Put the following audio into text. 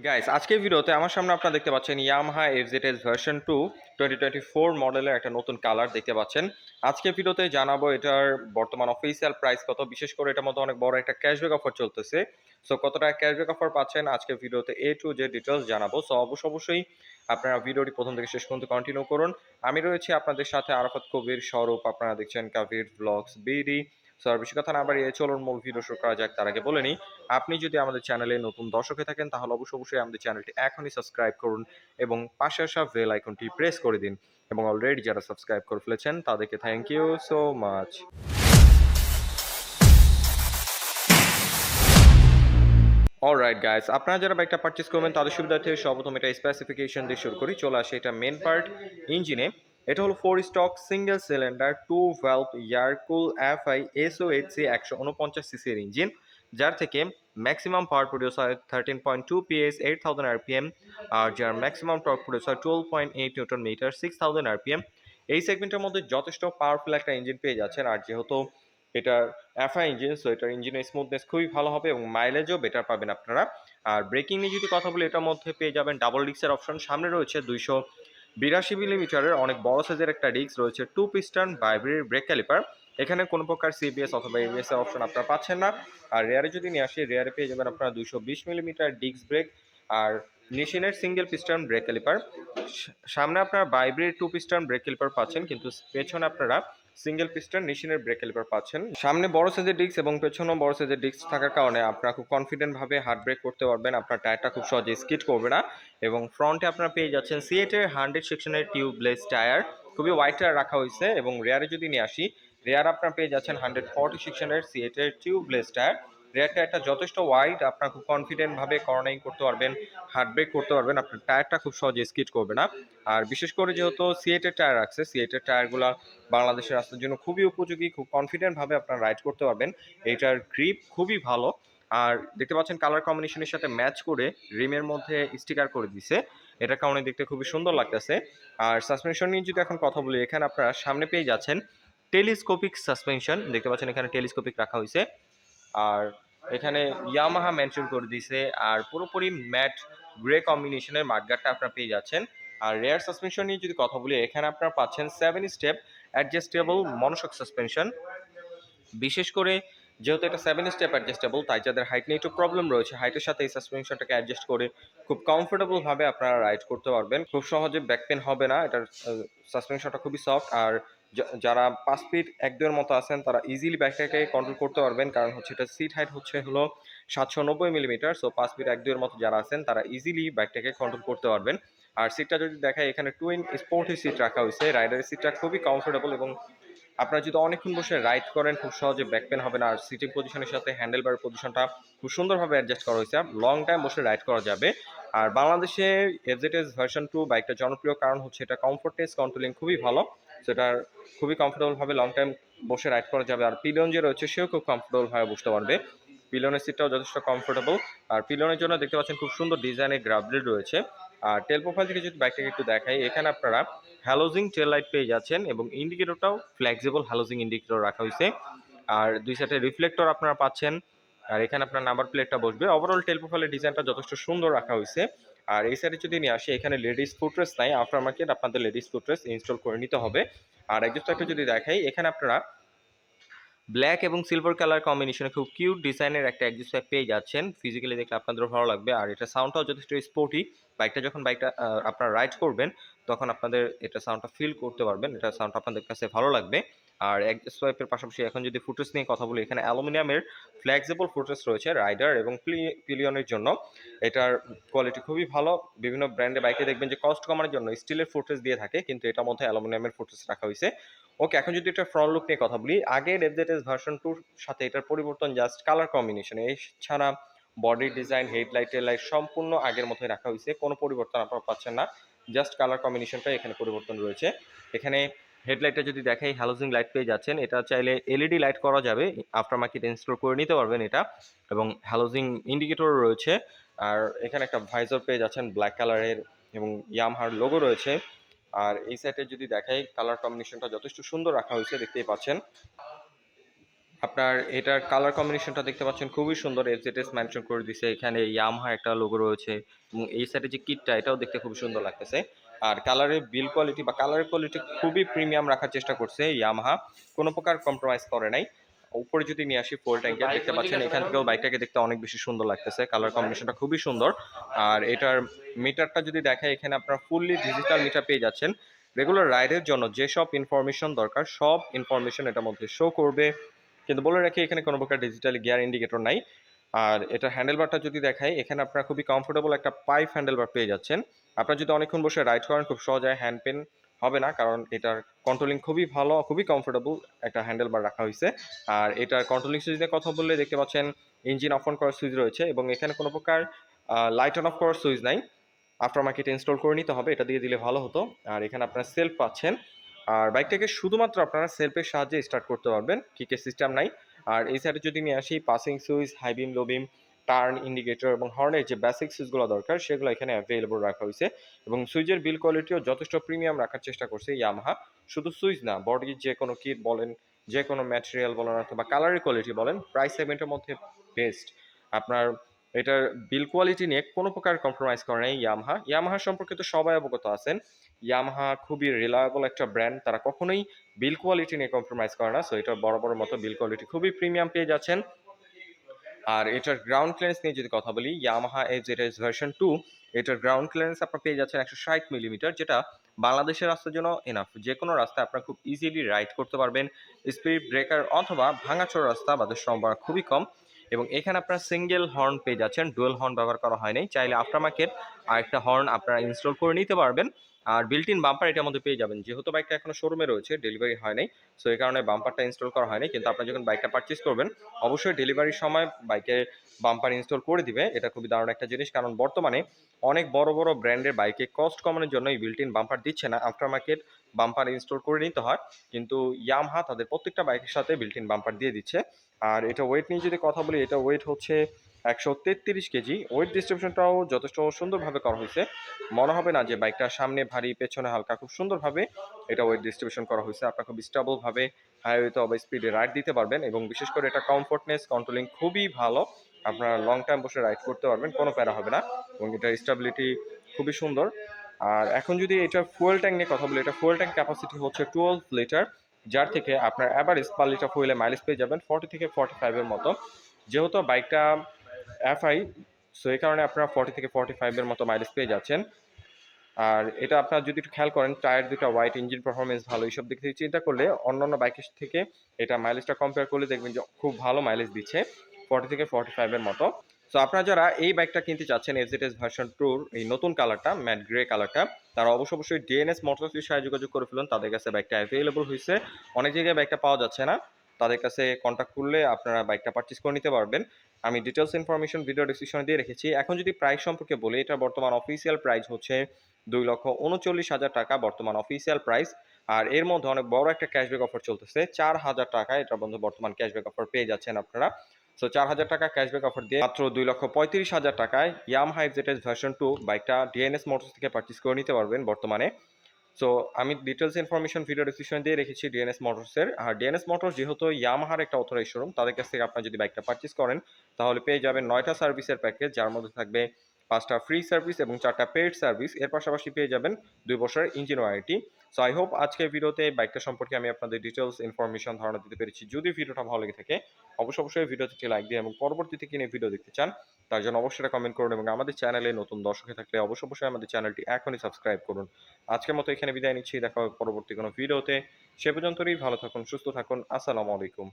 Guys আজকের ভিডিওতে আমার সামনে আপনারা দেখতে পাচ্ছেন ইয়ামাহা এফজেডএস ভার্সন 2 2024 মডেলের একটা নতুন কালার দেখতে পাচ্ছেন। আজকের ভিডিওতে জানাবো এটার বর্তমান অফিসিয়াল প্রাইস কত, বিশেষ করে এটার মধ্যে অনেক বড় একটা ক্যাশব্যাক অফার চলতেছে। সো কত টাকা ক্যাশব্যাক অফার পাচ্ছেন আজকের ভিডিওতে এ টু জেড ডিটেলস জানাবো। সো অবশ্যই আপনারা ভিডিওটি প্রথম থেকে শেষ পর্যন্ত কন্টিনিউ করুন। আমি রয়েছি আপনাদের সাথে আরাফাত কবির স্বরূপ, আপনারা দেখছেন কাবির ব্লগস বিডি। সো আর বেশি কথা না বাড়িয়ে চলুন মূল ভিডিও শুরু করা যাক। তার আগে বলে নিই, আপনি যদি আমাদের চ্যানেলে নতুন দর্শক হয়ে থাকেন তাহলে অবশ্যই আমাদের চ্যানেলটি এখনই সাবস্ক্রাইব করুন এবং পাশে আসা বেল আইকনটি প্রেস করে দিন। এবং অলরেডি যারা সাবস্ক্রাইব করে ফেলেছেন তাদেরকে thank you so much. Alright guys, আপনারা যারা বাইকটা পারচেজ করবেন তাদের সুবিধার্থে সর্বপ্রথম এটা স্পেসিফিকেশন দিয়ে শুরু করি। চলে আসে এটা মেন পার্ট ইঞ্জিনে। এটা হলো 4 stroke single cylinder 2 valve air cool FI SOHC 149 সিসির ইঞ্জিন, যার থেকে ম্যাক্সিমাম পাওয়ার প্রডিউস হয় 13.2 পিএস 8000 আরপিএম, আর যার ম্যাক্সিমাম টর্ক প্রডিউস হয় 12.8 নিউটন মিটার 6000 আরপিএম। এই সেগমেন্টের মধ্যে যথেষ্ট পাওয়ারফুল একটা ইঞ্জিন পেয়ে যাচ্ছেন। আর যেহেতু এটার এফআই ইঞ্জিন, সো এটার ইঞ্জিনের স্মুথনেস খুবই ভালো হবে এবং মাইলেজও বেটার পাবেন আপনারা। আর ব্রেকিং নিয়ে যদি কথা বলি, এটার মধ্যে পেয়ে যাবেন ডাবল ডিস্কের অপশন। সামনে রয়েছে 282 মিলিমিটারের অনেক বড় সাইজের একটা ডিস্ক, রয়েছে 2 পিস্টন ভাইব্রেট ব্রেক ক্যালিপার। এখানে কোনো প্রকার সিবিএস অথবা এবিএস এর অপশন আপনারা পাচ্ছেন না। আর রেয়ারে যদি নিয়ে আসি, রেয়ারে পেয়ে যাবেন আপনারা 220 মিলিমিটার ডিস্ক ব্রেক আর নিশিনের সিঙ্গেল পিস্টন ব্রেক ক্যালিপার। সামনে আপনারা ভাইব্রেট 2 পিস্টন ব্রেক ক্যালিপার পাচ্ছেন, কিন্তু পেছনে আপনারা সিঙ্গেল পিস্টন নিশিনের ব্রেক ক্যালিপার পাচ্ছেন। সামনে বড় সাইজের ডিস্ক এবং পেছনেও বড় সাইজের ডিস্ক থাকার কারণে আপনারা খুব কনফিডেন্ট ভাবে হার্ড ব্রেক করতে পারবেন, আপনার টায়ারটা খুব সহজে স্কিড করবে না। এবং ফ্রন্টে আপনারা পেয়ে যাচ্ছেন সিএটের 100 সেকশনের টিউবলেস টায়ার, খুবই ওয়াইড টায়ার রাখা হয়েছে। এবং রেয়ারে যদি নিয়ে আসি, রেয়ার আপনারা পেয়ে যাচ্ছেন 140 সেকশনের সিএটের টিউবলেস টায়ার। রেয়ার টায়ারটা যথেষ্ট ওয়াইড, আপনারা খুব কনফিডেন্ট ভাবে কর্নারিং করতে পারবেন, হার্ড ব্রেক করতে পারবেন, আপনার টায়ারটা খুব সহজে স্কিড করবে না। আর বিশেষ করে যেহেতু সিএটের টায়ার রাখছে, সিএটের টায়ারগুলো বাংলাদেশের রাস্তার জন্য খুবই উপযোগী, খুব কনফিডেন্ট ভাবে আপনারা রাইড করতে পারবেন। এটার গ্রিপ খুবই ভালো। আর দেখতে পাচ্ছেন কালার কম্বিনেশনের সাথে ম্যাচ করে রিমের মধ্যে স্টিকার করে দিছে, এটার কারণে দেখতে খুবই সুন্দর লাগতেছে। আর সাসপেনশন নিয়ে যদি এখন কথা বলি, এখানে আপনারা সামনে পেয়ে যাচ্ছেন টেলিস্কোপিক সাসপেনশন, দেখতে পাচ্ছেন এখানে টেলিস্কোপিক রাখা হয়েছে। আর এখানে ইয়ামাহা মেনশন করে দিয়েছে। আর পুরোপুরি ম্যাট গ্রে কম্বিনেশনের মাঠগার্ডটা আপনারা পেয়ে যাচ্ছেন। আর রেয়ার সাসপেনশন নিয়ে যদি কথা বলি, এখানে আপনারা পাচ্ছেন 7 স্টেপ অ্যাডজাস্টেবল মনোশক সাসপেনশন। বিশেষ করে যেহেতু এটা 7 স্টেপ অ্যাডজাস্টেবল, তাই যাদের হাইট নিয়ে একটু প্রবলেম রয়েছে, হাইটের সাথে এই সাসপেনশনটাকে অ্যাডজাস্ট করে খুব কমফোর্টেবল ভাবে আপনারা রাইড করতে পারবেন, খুব সহজে ব্যাক পেন হবে না। এটার সাসপেনশনটা খুবই সফট। আর যারা 5 ফিট 1-2 এর মতো আছেন তারা ইজিলি ব্যাকটাকে কন্ট্রোল করতে পারবেন, কারণ হচ্ছে এটা সিট হাইট হলো 790 মিলিমিটার। সো 5 ফিট 1-2 এর মতো যারা আছেন তারা ইজিলি ব্যাকটাকে কন্ট্রোল করতে পারবেন। আর সিটটা যদি দেখায়, এখানে টুইন স্পোর্টি সিট রাখা হয়েছে। রাইডারের সিটটা খুবই কমফোর্টেবল এবং আপনারা যদি অনেকক্ষণ বসে রাইড করেন খুব সহজে ব্যাক পেন হবে না। আর সিটিং পজিশনের সাথে হ্যান্ডেল বার পজিশনটা খুব সুন্দরভাবে অ্যাডজাস্ট করা হয়েছে, লং টাইম বসে রাইড করা যাবে। আর বাংলাদেশে এফজেডএস ভার্সন 2 বাইকটা জনপ্রিয় কারণ হচ্ছে এটা কমফোর্টনেস কন্ট্রোলিং খুবই ভালো। সেটা খুবই কমফোর্টেবল ভাবে লং টাইম বসে রাইড করা যাবে। আর পিলিয়ন যে রয়েছে সেও খুব কমফোর্টেবল ভাবে বসতে পারবে, পিলিয়নের সিটটাও যথেষ্ট কমফোর্টেবল। আর পিলিয়নের জন্য দেখতে পাচ্ছেন খুব সুন্দর ডিজাইনের গ্রাবলেট রয়েছে। আর টেল প্রোফাইল থেকে যদি বাইকটাকে একটু দেখাই, এখানে আপনারা হ্যালোজিং টেল লাইট পেয়ে যাচ্ছেন এবং ইন্ডিকেটরটাও ফ্লেক্সিবল হ্যালোজিং ইন্ডিকেটর রাখা হয়েছে। আর দুই সাইডে রিফ্লেক্টর আপনারা পাচ্ছেন। আর এখানে আপনার নাম্বার প্লেটটা বসবে। ওভারঅল টেল প্রোফাইলের ডিজাইনটা যথেষ্ট সুন্দর রাখা হয়েছে। আর এই সাইডে যদি নিয়ে আসি, এখানে লেডিস ফুটরেস্ট নাই, আফটার মার্কেট আপনাদের লেডিস ফুটরেস্ট ইনস্টল করে নিতে হবে। আর এক্সস্ট্রা যদি দেখাই, এখানে আপনারা ব্ল্যাক এবং সিলভার কালার কম্বিনেশনে খুব কিউট ডিজাইনের একটা এক্সস্ট পাইপ পেয়ে যাচ্ছেন। ফিজিক্যালি দেখলে আপনাদেরও ভালো লাগবে। আর এটা সাউন্ডটাও যথেষ্ট স্পোর্টি। বাইকটা আপনারা রাইড করবেন তখন আপনাদের এটা সাউন্ডটা ফিল করতে পারবেন, এটা সাউন্ড আপনাদের কাছে ভালো লাগবে। আর এক্সস্ট পাইপের পাশাপাশি এখন যদি ফুটরেস নিয়ে কথা বলি, এখানে অ্যালুমিনিয়ামের ফ্লেক্সিবল ফুটরেস রয়েছে রাইডার এবং পিলিয়নের জন্য। এটার কোয়ালিটি খুবই ভালো। বিভিন্ন ব্র্যান্ডের বাইকে দেখবেন যে কস্ট কমানোর জন্য স্টিলের ফুটরেস দিয়ে থাকে, কিন্তু এটার মধ্যে অ্যালুমিনিয়ামের ফুটরেস রাখা হয়েছে। ওকে, এখন যদি এটা ফ্রন্ট লুক নিয়ে কথা বলি, আগের এফজেডএস ভার্সন 2 সাথে এটার পরিবর্তন জাস্ট কালার কম্বিনেশন, এছাড়া বডি ডিজাইন হেডলাইটের লাইট সম্পূর্ণ আগের মতোই রাখা হয়েছে, কোনো পরিবর্তন আপনারা পাচ্ছেন না। জাস্ট কালার কম্বিনেশনটাই এখানে পরিবর্তন রয়েছে। এখানে হেডলাইটটা যদি দেখাই, হ্যালোজিং লাইট পেয়ে যাচ্ছেন। এটা চাইলে এলইডি লাইট করা যাবে, আফটার মার্কেট ইনস্টল করে নিতে পারবেন এটা। এবং হ্যালোজিং ইন্ডিকেটর রয়েছে। আর এখানে একটা ভাইজার পেয়ে যাচ্ছেন ব্ল্যাক কালারের এবং ইয়ামাহার লোগো রয়েছে। আর এই সাইডে যদি দেখাই, কালার কম্বিনেশনটা যথেষ্ট সুন্দর রাখা হয়েছে, দেখতেই পাচ্ছেন। আপনার এটার কালার কম্বিনেশনটা দেখতে পাচ্ছেন খুবই সুন্দর। এফজেডএস মেনশন করে দিছে, এখানে ইয়ামাহা একটা লোগো রয়েছে এবং এই সাইডে যে কিটটা এটাও দেখতে খুব সুন্দর লাগতেছে। আর কালারের বিল কোয়ালিটি বা কালারের কোয়ালিটি খুবই প্রিমিয়াম রাখার চেষ্টা করছে ইয়ামাহা, কোনো প্রকার কম্প্রোমাইজ করে নাই। উপরে যদি নিয়ে আসি ফুল ট্যাঙ্কের, দেখতে পাচ্ছেন এখান থেকেও বাইকটাকে দেখতে অনেক বেশি সুন্দর লাগতেছে, কালার কম্বিনেশনটা খুবই সুন্দর। আর এটার মিটারটা যদি দেখায়, এখানে আপনারা ফুললি ডিজিটাল মিটার পেয়ে যাচ্ছেন। রেগুলার রাইডের জন্য যেসব ইনফরমেশন দরকার সব ইনফরমেশন এটার মধ্যে শো করবে। কিন্তু বলে রাখি, এখানে কোনো প্রকার ডিজিটাল গিয়ার ইন্ডিকেটর নাই। আর এটা হ্যান্ডেলবারটা যদি দেখাই, এখানে আপনারা খুবই কমফোর্টেবল একটা পাইপ হ্যান্ডেলবার পেয়ে যাচ্ছেন। আপনারা যদি অনেকক্ষণ বসে রাইড করেন, খুব সহজে হ্যান্ড পেন হবে না, কারণ এটার কন্ট্রোলিং খুবই ভালো, খুবই কমফোর্টেবল একটা হ্যান্ডেলবার রাখা হয়েছে। আর এটার কন্ট্রোলিং সুইচ নিয়ে কথা বললে দেখতে পাচ্ছেন ইঞ্জিন অফ অন করার সুইচ রয়েছে এবং এখানে কোনো প্রকার লাইট অন অফ করার সুইচ নাই। আফটার মার্কেটে ইনস্টল করে নিতে হবে, এটা দিয়ে দিলে ভালো হতো। আর এখানে আপনারা সেলফ পাচ্ছেন। আর বাইকটাকে শুধুমাত্র আপনারা সেলফের সাহায্যে স্টার্ট করতে পারবেন, কিকের সিস্টেম নাই। আর এই সাইডে যদি নিয়ে আসি, পাসিং সুইচ, হাই বিম, লো বিম, টার্ন ইন্ডিকেটর এবং হর্নের যে বেসিক সুইচগুলো দরকার সেগুলো এখানে অ্যাভেলেবল রাখা হয়েছে। এবং সুইচের বিল কোয়ালিটিও যথেষ্ট প্রিমিয়াম রাখার চেষ্টা করছে ইয়ামাহা। শুধু সুইচ না, বডির যে কোনো কিট বলেন, যে কোনো ম্যাটেরিয়াল বলেন অথবা কালারের কোয়ালিটি বলেন, প্রাইস সেগমেন্টের মধ্যে বেস্ট। আপনার এটার বিল কোয়ালিটি নিয়ে কোনো প্রকার কম্প্রোমাইজ করে নাই ইয়ামাহা। ইয়ামাহা সম্পর্কে তো সবাই অবগত আছেন, ইয়ামাহা খুবই রিলায়েবল একটা ব্র্যান্ড, তারা কখনোই বিল কোয়ালিটি নিয়ে কম্প্রোমাইজ করে না। সো এটা বড় বড় মতো বিল কোয়ালিটি খুবই প্রিমিয়াম পেয়ে যাচ্ছেন। আর এটার গ্রাউন্ড ক্লিয়ারেন্স নিয়ে যদি কথা বলি, ইয়ামাহা এফজেডএস ভার্সন 2, এটার গ্রাউন্ড ক্লিয়ারেন্স আপনারা পেয়ে যাচ্ছেন 160 মিলিমিটার, যেটা বাংলাদেশের রাস্তার জন্য এনাফ। যে কোনো রাস্তায় আপনারা খুব ইজিলি রাইড করতে পারবেন। স্পিড ব্রেকার অথবা ভাঙাচোরা রাস্তা বাদের সম্ভাবনা খুবই কম। এবং এখানে আপনারা সিঙ্গেল হর্ন পেয়ে যাচ্ছেন, ডুয়েল হর্ন ব্যবহার করা হয় নাই। চাইলে আফটার মার্কেট আরেকটা হর্ন আপনারা ইনস্টল করে নিতে পারবেন। আর বিল্ট ইন বাম্পার এটার মধ্যে পেয়ে যাবেন, যেহেতু বাইকটা এখনো শোরুমে রয়েছে, ডেলিভারি হয় নাই। সো এই কারণে বাম্পারটা ইনস্টল করা হয়নি। কিন্তু আপনারা যখন বাইকটা পারচেজ করবেন, অবশ্যই ডেলিভারির সময় বাইকে বাম্পার ইনস্টল করে দিবে। এটা খুবই দারুণ একটা জিনিস, কারণ বর্তমানে অনেক বড় বড় ব্র্যান্ডের বাইকে কস্ট কমানোর জন্য এই বিল্ট ইন বাম্পার দিচ্ছে না, আফটার মার্কেট বাম্পার ইনস্টল করে নিতে হয়। কিন্তু ইয়ামাহা তাদের প্রত্যেকটা বাইকের সাথে বিল্ট ইন বাম্পার দিয়ে দিচ্ছে। আর এটা ওয়েট নিয়ে যদি কথা বলি, এটা ওয়েট হচ্ছে 133 কেজি। ওয়েট ডিস্ট্রিবিউশনটাও যথেষ্ট সুন্দরভাবে করা হয়েছে, মনে হবে না যে বাইকটা সামনে ভারী পেছনে হালকা, খুব সুন্দরভাবে এটা ওয়েট ডিস্ট্রিবিউশন করা হয়েছে। আপনার খুব স্টেবলভাবে হাইওয়েতে অথবা স্পিডে রাইড দিতে পারবেন এবং বিশেষ করে এটা কমফোর্টনেস কন্ট্রোলিং খুবই ভালো। আপনারা লং টাইম বসে রাইড করতে পারবেন, কোনো প্যারা হবে না এবং এটার স্টেবিলিটি খুবই সুন্দর। আর এখন যদি এটা ফুয়েল ট্যাঙ্ক নিয়ে কথা বলি, এটা ফুয়েল ট্যাঙ্ক ক্যাপাসিটি হচ্ছে 12 লিটার, যার থেকে আপনার অ্যাভারেজ পার লিটার ফুয়েলে মাইলেজ পেয়ে যাবেন 40 থেকে 45 এর মতো। যেহেতু বাইকটা এফআই, সো এই কারণে আপনারা 40 থেকে 45 এর মতো মাইলেজ পেয়ে যাচ্ছেন। আর এটা আপনারা যদি একটু খেয়াল করেন, টায়ার দুটো হোয়াইট, ইঞ্জিন পারফরমেন্স ভালো, এইসব দিক থেকে চিন্তা করলে অন্যান্য বাইকের থেকে এটা মাইলেজটা কম্পেয়ার করলে দেখবেন যে খুব ভালো মাইলেজ দিচ্ছে, 40 থেকে 45 এর মতো। সো আপনারা যারা এই বাইকটা কিনতে চাচ্ছেন, এফজেডএস ভার্সন 2 এই নতুন কালারটা, ম্যাট গ্রে কালারটা, তারা অবশ্যই ডিএনএস মোটরসের সাথে যোগাযোগ করে ফেলুন। তাদের কাছে বাইকটা অ্যাভেলেবল হয়েছে, অনেক জায়গায় বাইকটা পাওয়া যাচ্ছে না। তাদের কাছে কন্ট্যাক্ট করলে আপনারা বাইকটা পারচেজ করে নিতে পারবেন। আমি ডিটেলস ইনফরমেশন ভিডিও ডিসক্রিপশনে দিয়ে রেখেছি। এখন যদি প্রাইস সম্পর্কে বলি, এটা বর্তমান অফিসিয়াল প্রাইস হচ্ছে 2,39,000 টাকা বর্তমান অফিসিয়াল প্রাইস। আর এর মধ্যে অনেক বড় একটা ক্যাশব্যাক অফার চলতেছে, 4,000 টাকা এটার মধ্যে বর্তমান ক্যাশব্যাক অফার পেয়ে যাচ্ছেন আপনারা। সো 4,000 টাকা ক্যাশব্যাক অফার দিয়ে মাত্র 2,35,000 টাকায় ইয়ামাহা এফজেডএস ভার্সন 2 বাইকটা ডিএনএস মোটরস থেকে পারচেজ করে নিতে পারবেন বর্তমানে। সো আমি ডিটেলস ইনফরমেশন ভিডিও ডিসক্রিপশন দিয়ে রেখেছি ডিএনএস মোটরসের। আর ডিএনএস মোটরস যেহেতু ইয়ামাহার একটা অথরাইজ শোরুম, তাদের কাছ থেকে আপনারা যদি বাইকটা পারচেজ করেন, তাহলে পেয়ে যাবেন 9টা সার্ভিসের প্যাকেজ, যার মধ্যে থাকবে 5টা ফ্রি সার্ভিস এবং 4টা পেইড সার্ভিস। এর পাশাপাশি পেয়ে যাবেন 2 বছরের engine warranty. So I hope আজকের ভিডিওতে বাইকটা সম্পর্কে আমি আপনাদের ডিটেলস ইনফরমেশন ধারণা দিতে পেরেছি। যদি ভিডিওটা ভালো লেগে থাকে, অবশ্যই ভিডিওতে একটি লাইক দিন এবং পরবর্তীতে কিনে ভিডিও দেখতে চান, তার জন্য অবশ্যই কমেন্ট করুন এবং আমাদের চ্যানেলে নতুন দর্শক হয়ে থাকলে অবশ্যই আমাদের চ্যানেলটি এখনই সাবস্ক্রাইব করুন। আজকের মতো এখানে বিদায় নিচ্ছি, দেখা হবে পরবর্তী কোনো ভিডিওতে। সে পর্যন্তই ভালো থাকুন, সুস্থ থাকুন। আসসালামু আলাইকুম।